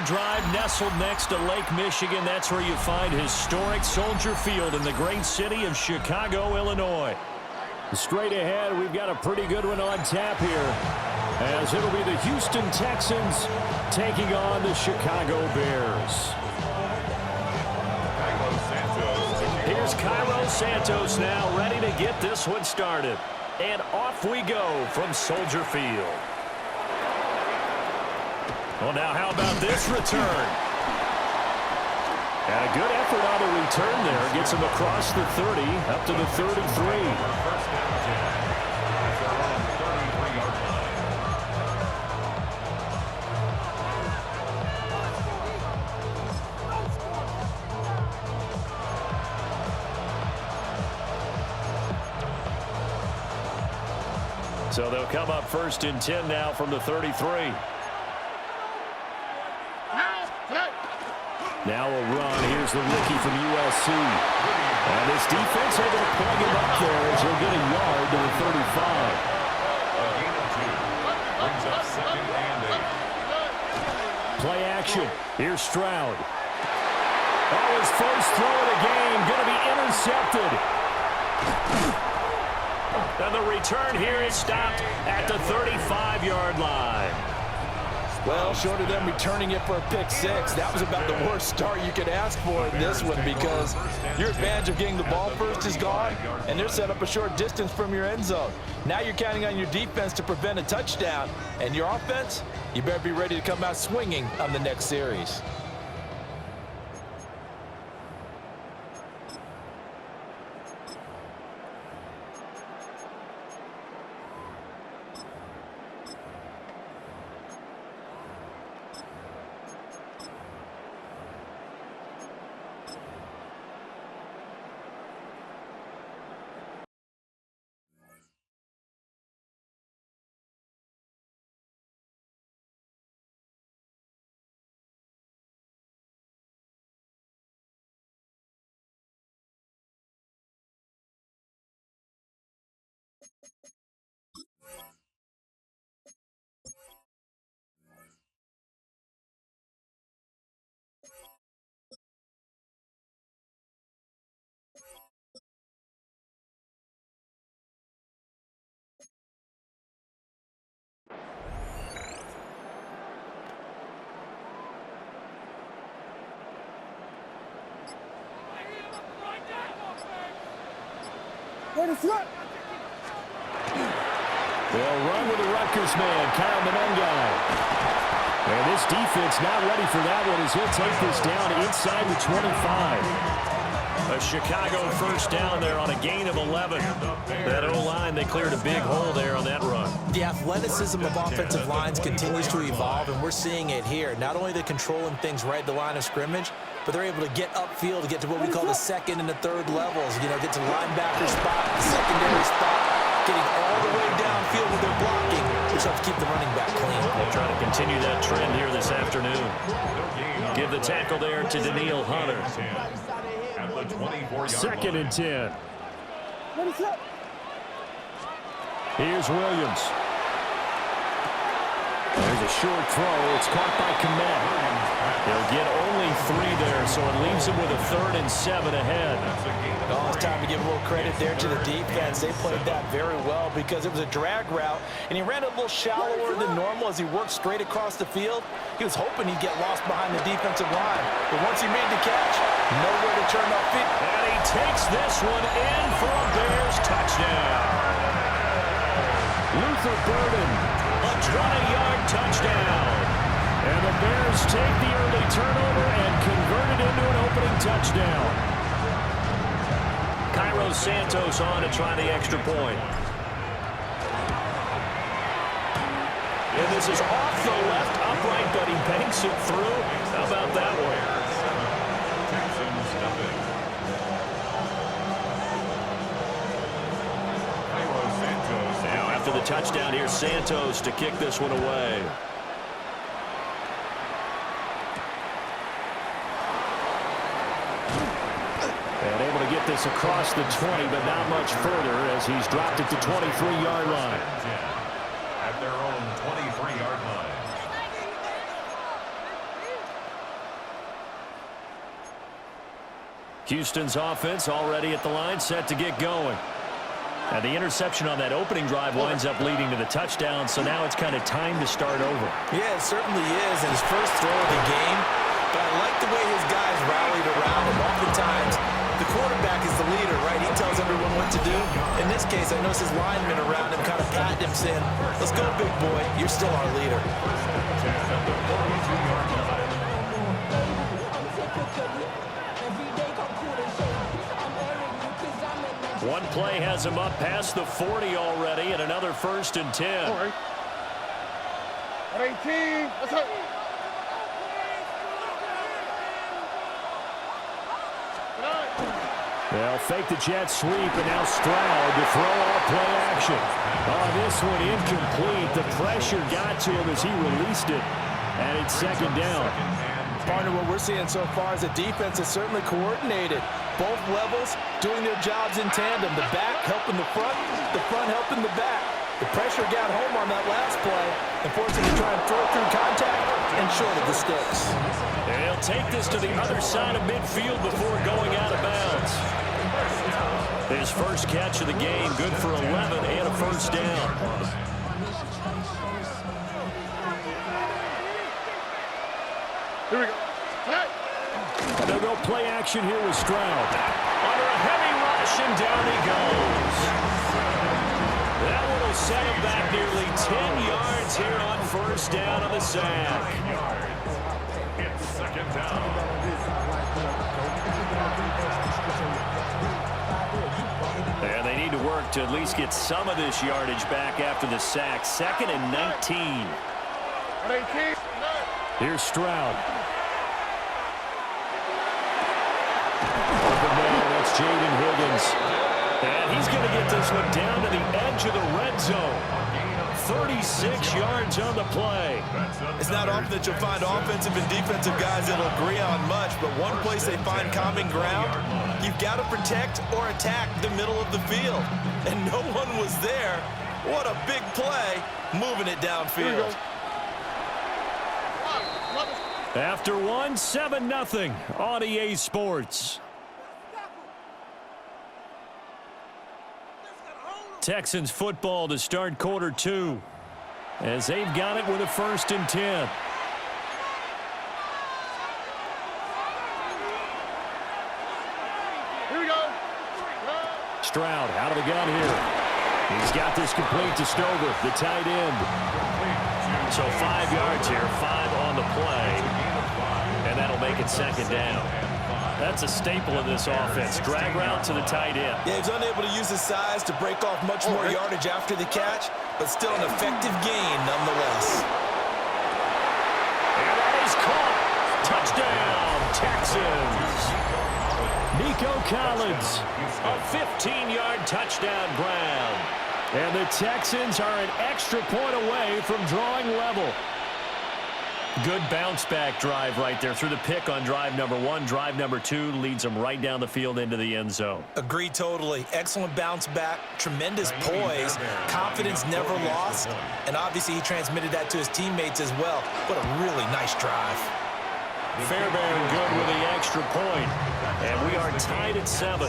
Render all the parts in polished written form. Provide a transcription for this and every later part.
drive nestled next to Lake Michigan. That's where you find historic Soldier Field in the great city of Chicago, Illinois. Straight ahead, we've got a pretty good one on tap here, as it'll be the Houston Texans taking on the Chicago Bears. Here's Cairo Santos now, ready to get this one started. And off we go from Soldier Field. Well, now how about this return? And a good effort on the return there. Gets him across the 30, up to the 33. So they'll come up 1st and 10 now from the 33. Now a run. Here's the rookie from USC. And this defense able to plug him up there as he'll get a yard to the 35. Play action. Here's Stroud. Oh, his first throw of the game going to be intercepted. And the return here is stopped at the 35-yard line. Well, short of them returning it for a pick six, that was about the worst start you could ask for in this one, because your advantage of getting the ball first is gone, and they're set up a short distance from your end zone. Now you're counting on your defense to prevent a touchdown, and your offense, you better be ready to come out swinging on the next series. They'll run with the Rutgers man, Kyle Monengai. And this defense not ready for that one as he'll take this down inside the 25. A Chicago first down there on a gain of 11. That O-line, they cleared a big hole there on that run. The athleticism of offensive lines continues to evolve, and we're seeing it here. Not only they're controlling things right at the line of scrimmage, but they're able to get upfield to get to what we call the second and the third levels. You know, get to linebacker spot, the secondary spot, getting all the way downfield with their blocking, which helps keep the running back clean. They'll try to continue that trend here this afternoon. Give the tackle there to Daniil Hunter. 2nd and 10. Here's Williams. There's a short throw. It's caught by Kmet. He'll get only 3 there, so it leaves him with a 3rd and 7 ahead. Well, it's time to give a little credit there to the defense. They played that very well because it was a drag route, and he ran a little shallower than normal as he worked straight across the field. He was hoping he'd get lost behind the defensive line, but once he made the catch, nowhere to turn upfield. And he takes this one in for a Bears touchdown. Luther Burden, a 20-yard touchdown. And the Bears take the early turnover and convert it into an opening touchdown. Cairo Santos on to try the extra point. And this is off the left upright, but he banks it through. How about that one? Now after the touchdown, here's Santos to kick this one away. And able to get this across the 20, but not much further as he's dropped it to 23-yard line. At their own 23-yard line. Houston's offense already at the line, set to get going. Now the interception on that opening drive winds up leading to the touchdown, so now it's kind of time to start over. Yeah, it certainly is in his first throw of the game, but I like the way his guys rallied around him. Oftentimes, the quarterback is the leader, right? He tells everyone what to do. In this case, I notice his linemen around him kind of patting him, saying, let's go, big boy. You're still our leader. One play has him up past the 40 already, and another 1st and 10. All right. 18. Let's go. They'll fake the jet sweep, and now Stroud to throw off play action. Oh, this one incomplete. The pressure got to him as he released it, and it's 2nd down. Partner, what we're seeing so far is the defense is certainly coordinated. Both levels doing their jobs in tandem. The back helping the front helping the back. The pressure got home on that last play and forced him to try and throw through contact and short of the sticks. They'll take this to the other side of midfield before going out of bounds. His first catch of the game, good for 11 and a 1st down. Here we go. They'll go play action here with Stroud. Under a heavy rush, and down he goes. That one will set him back nearly 10 yards here on 1st down on the sack. It's 2nd down. And they need to work to at least get some of this yardage back after the sack. 2nd and 19. 18. Here's Stroud. Open man, that's Jaden Higgins. And he's going to get this one down to the edge of the red zone. 36 yards on the play. It's not often that you'll find offensive and defensive guys that'll agree on much, but one place they find common ground, you've got to protect or attack the middle of the field. And no one was there. What a big play, moving it downfield. After one, 7-0 on EA Sports. Texans football to start quarter 2 as they've got it with a 1st and 10. Here we go. Stroud out of the gun here. He's got this complete to Stover, the tight end. So 5 yards here, 5 on the play, and that'll make it 2nd down. That's a staple of this offense. Drag route to the tight end. Yeah, he's unable to use his size to break off much more yardage after the catch, but still an effective gain nonetheless. And that is caught. Touchdown, Texans. Nico Collins, a 15-yard touchdown grab. And the Texans are an extra point away from drawing level. Good bounce-back drive right there through the pick on drive number 1. Drive number 2 leads them right down the field into the end zone. Agree totally. Excellent bounce back, tremendous poise, confidence never lost, and obviously he transmitted that to his teammates as well. What a really nice drive. Fairbairn good with the extra point, and we are tied at 7.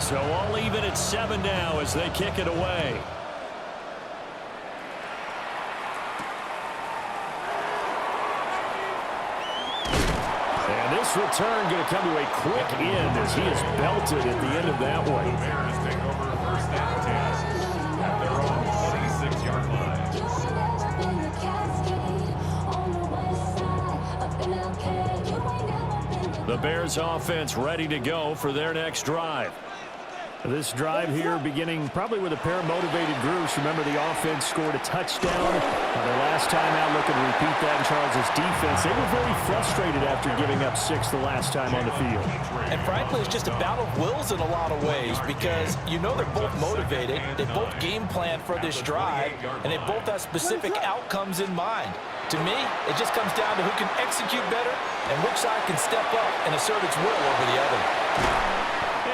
So all even at 7 now as they kick it away. And this return going to come to a quick end as he is belted at the end of that one. Bears take over 1st and 10 at their own 26-yard line. The Bears offense ready to go for their next drive. This drive here beginning probably with a pair of motivated groups. Remember, the offense scored a touchdown. Their last time out, looking to repeat that in Charles' defense. They were very frustrated after giving up 6 the last time on the field. And frankly, it's just a battle of wills in a lot of ways because you know they're both motivated. They both game plan for this drive, and they both have specific outcomes in mind. To me, it just comes down to who can execute better and which side can step up and assert its will over the other.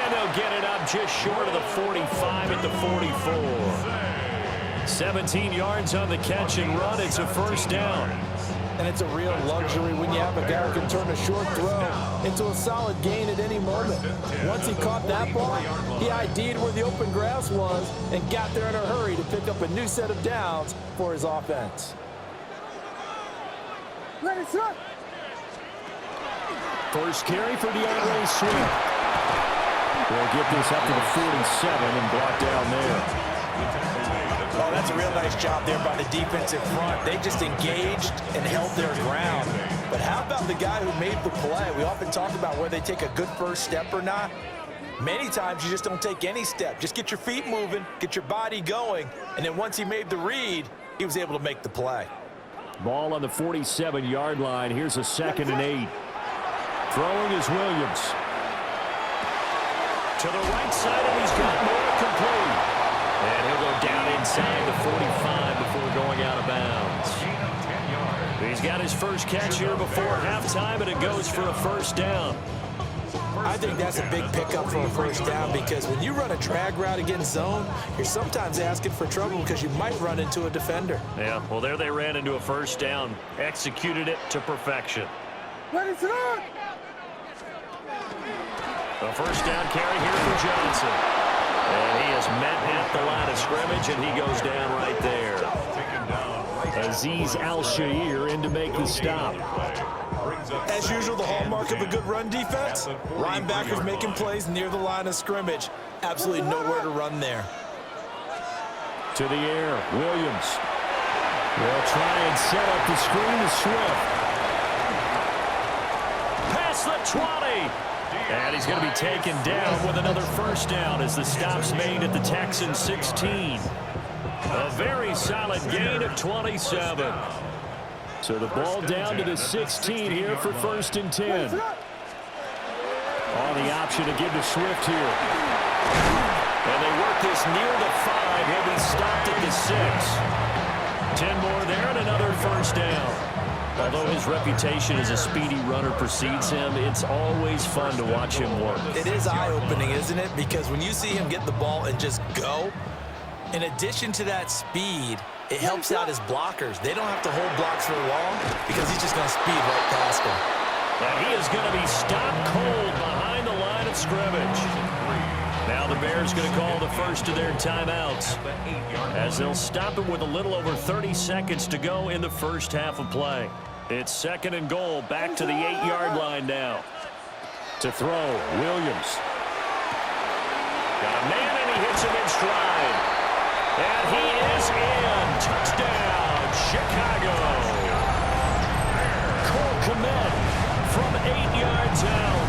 And they'll get it up just short of the 45 at the 44. 17 yards on the catch and run. It's a first down. And it's a real luxury when you have a guy who can turn a short throw into a solid gain at any moment. Once he caught that ball, he ID'd where the open grass was and got there in a hurry to pick up a new set of downs for his offense. First carry for DeAndre Swift. They'll get this up to the 47 and brought down there. Oh, that's a real nice job there by the defensive front. They just engaged and held their ground. But how about the guy who made the play? We often talk about whether they take a good first step or not. Many times you just don't take any step. Just get your feet moving, get your body going, and then once he made the read, he was able to make the play. Ball on the 47-yard line. Here's a 2nd and 8. Throwing is Williams. To the right side, and he's got more complete. And he'll go down inside the 45 before going out of bounds. He's got his first catch here before halftime, and it goes for a first down. I think that's a big pickup for a first down because when you run a drag route against zone, you're sometimes asking for trouble because you might run into a defender. Yeah, well, there they ran into a first down. Executed it to perfection. A first down carry here for Johnson. And he is met at the line of scrimmage, and he goes down right there. Azeez Al-Shaair in to make the stop. As usual, the hallmark of a good run defense, linebackers making plays near the line of scrimmage. Absolutely nowhere to run there. To the air, Williams. They'll try and set up the screen to Swift. Past the 20. And he's going to be taken down with another first down as the stop's made at the Texans 16. A very solid gain of 27. So the ball down to the 16 here for 1st and 10. On the option to give to Swift here. And they work this near the 5. He'll be stopped at the 6. 10 more there and another first down. Although his reputation as a speedy runner precedes him, it's always fun to watch him work. It is eye-opening, isn't it? Because when you see him get the ball and just go, in addition to that speed, it helps out his blockers. They don't have to hold blocks for long because he's just going to speed right past them. And he is going to be stopped cold behind the line of scrimmage. Now the Bears going to call the first of their timeouts as they'll stop it with a little over 30 seconds to go in the first half of play. It's 2nd and goal, back to the 8-yard line now. To throw, Williams. Got a man, and he hits him in stride. And he is in. Touchdown, Chicago. Cole Kmet from 8 yards out.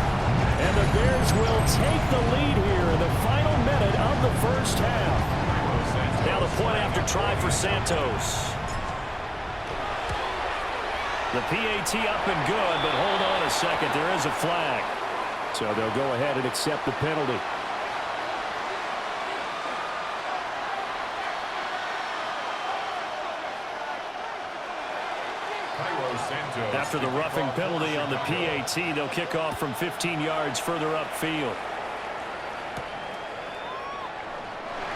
And the Bears will take the lead here in the final minute of the first half. Now the point after try for Santos. The PAT up and good, but hold on a second. There is a flag. So they'll go ahead and accept the penalty. After the roughing penalty on the PAT, they'll kick off from 15 yards further upfield.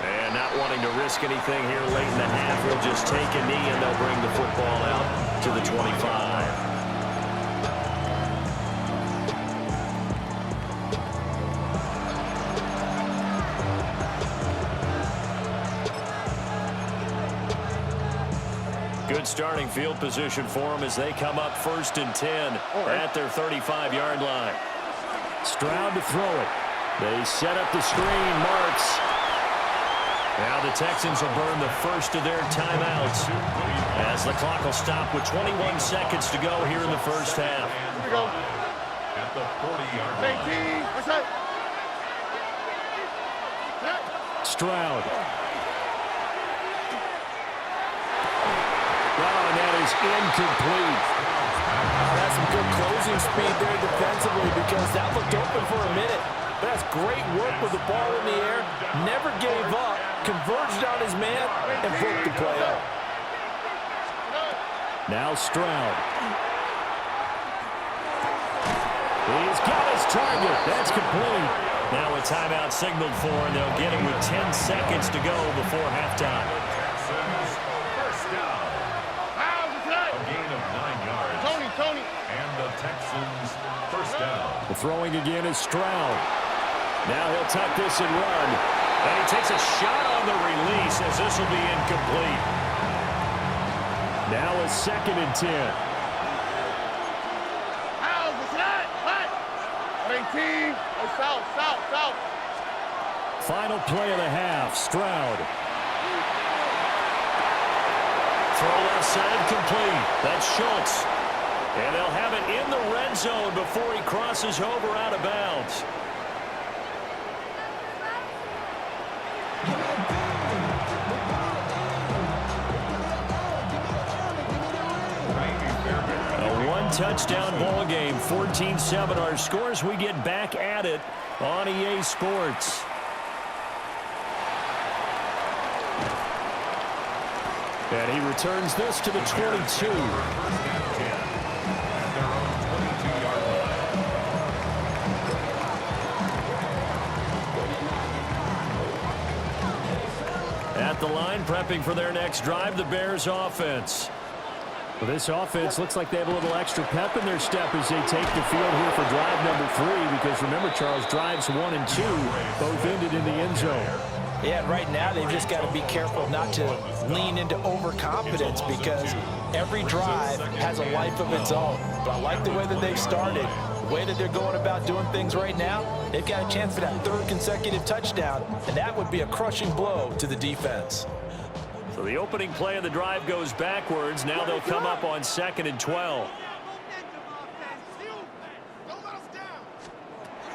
And not wanting to risk anything here late in the half, he'll just take a knee and they'll bring the football out to the 25. Good starting field position for them as they come up 1st and 10 at their 35-yard line. Stroud to throw it. They set up the screen. Marks. Now the Texans will burn the first of their timeouts as the clock will stop with 21 seconds to go here in the first half. Here we go. At the 40-yard line. Stroud. And that is incomplete. That's some good closing speed there defensively because that looked open for a minute. That's great work with the ball in the air. Never gave up. Converged on his man and broke the play up. Now Stroud. He's got his target. That's complete. Now a timeout signaled for, and they'll get it with 10 seconds to go before halftime. Texans first down. A gain of 9 yards. Tony. And the Texans first down. The throwing again is Stroud. Now he'll tuck this and run. And he takes a shot on the release as this will be incomplete. Now a 2nd and 10. How's the snap? What? 18. South. Final play of the half. Stroud. Throw left side complete. That's Schultz. And they'll have it in the red zone before he crosses over out of bounds. A one-touchdown ball game, 14-7 our scores. We get back at it on EA Sports. And he returns this to the 22. At the line, prepping for their next drive, the Bears offense. Well, this offense looks like they have a little extra pep in their step as they take the field here for drive number 3. Because remember, Charles, drives 1 and 2 both ended in the end zone. Yeah, right now they've just got to be careful not to lean into overconfidence because every drive has a life of its own. But I like the way that they've started, the way that they're going about doing things right now. They've got a chance for that 3rd consecutive touchdown, and that would be a crushing blow to the defense. So the opening play of the drive goes backwards. Now they'll come up on 2nd and 12.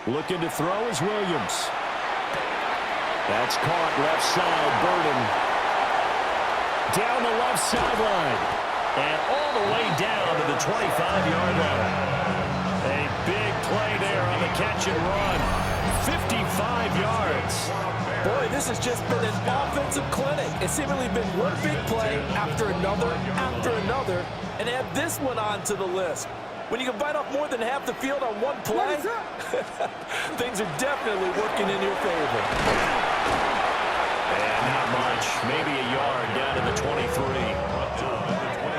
Looking to throw is Williams. That's caught left side, Burden. Down the left sideline. And all the way down to the 25-yard line. A big play there on the catch and run. 55 yards. Boy, this has just been an offensive clinic. It's seemingly been one big play after another, and add this one on to the list. When you can bite off more than half the field on one play, things are definitely working in your favor. And not much, maybe a yard down to the 23.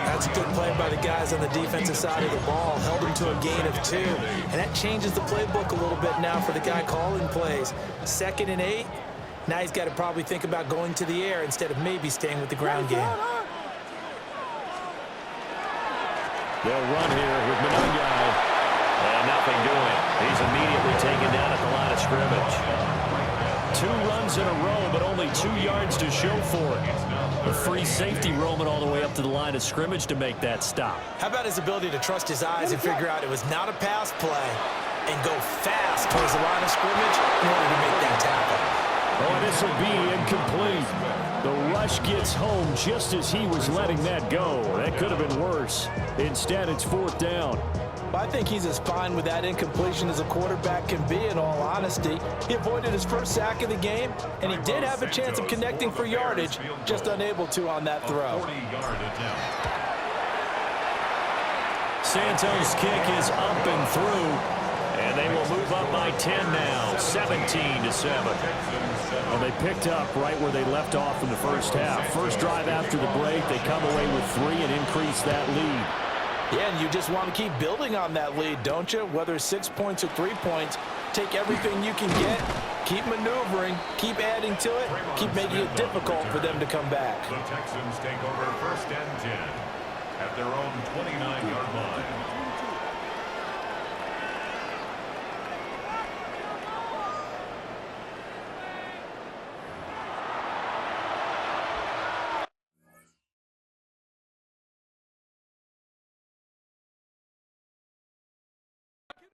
That's a good play by the guys on the defensive side of the ball. Held them to a gain of 2. And that changes the playbook a little bit now for the guy calling plays. 2nd and 8. Now he's got to probably think about going to the air instead of maybe staying with the ground game. They'll run here with Monongai. And nothing doing. He's immediately taken down at the line of scrimmage. 2 runs in a row, but only 2 yards to show for it. A free safety roaming all the way up to the line of scrimmage to make that stop. How about his ability to trust his eyes and figure out it was not a pass play and go fast towards the line of scrimmage in order to make that tackle. Oh, this will be incomplete. The rush gets home just as he was letting that go. That could have been worse. Instead, it's 4th down. Well, I think he's as fine with that incompletion as a quarterback can be, in all honesty. He avoided his first sack of the game, and he did have a chance of connecting for yardage, just unable to on that throw. Santos' kick is up and through. And they will move up by 10 now, 17-7. Well, they picked up right where they left off in the first half. First drive after the break, they come away with 3 and increase that lead. Yeah, and you just want to keep building on that lead, don't you? Whether it's 6 points or 3 points, take everything you can get, keep maneuvering, keep adding to it, keep making it difficult for them to come back. The Texans take over 1st and 10 at their own 29-yard line.